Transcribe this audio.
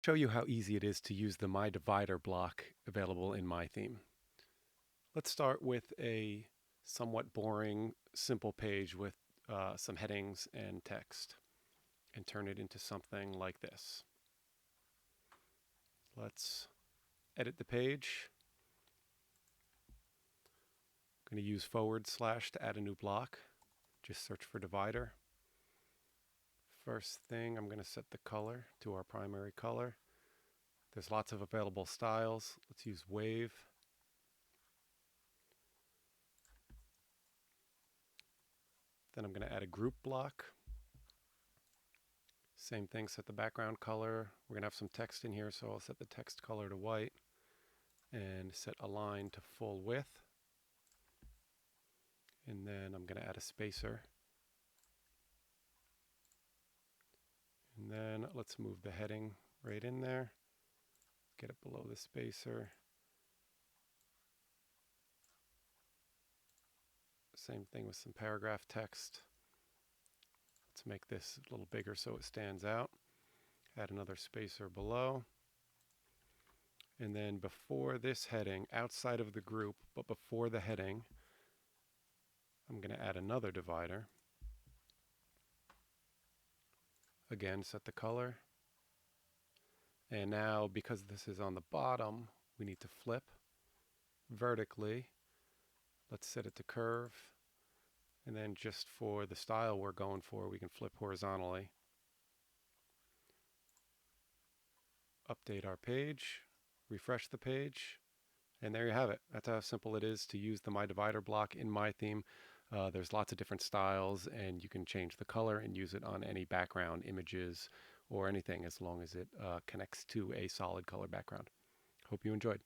Show you how easy it is to use the Mai Divider block available in Mai Theme. Let's start with a somewhat boring, simple page with some headings and text and turn it into something like this. Let's edit the page. I'm going to use / to add a new block. Just search for divider. First thing, I'm going to set the color to our primary color. There's lots of available styles. Let's use wave. Then I'm going to add a group block. Same thing, set the background color. We're going to have some text in here, so I'll set the text color to white and set align to full width. And then I'm going to add a spacer. And then let's move the heading right in there. Get it below the spacer. Same thing with some paragraph text. Let's make this a little bigger so it stands out. Add another spacer below. And then before this heading, outside of the group, but before the heading, I'm going to add another divider. Again, set the color. And now, because this is on the bottom, we need to flip vertically. Let's set it to curve. And then just for the style we're going for, we can flip horizontally. Update our page, refresh the page, and there you have it. That's how simple it is to use the Mai Divider block in Mai Theme. There's lots of different styles, and you can change the color and use it on any background, images, or anything as long as it connects to a solid color background. Hope you enjoyed.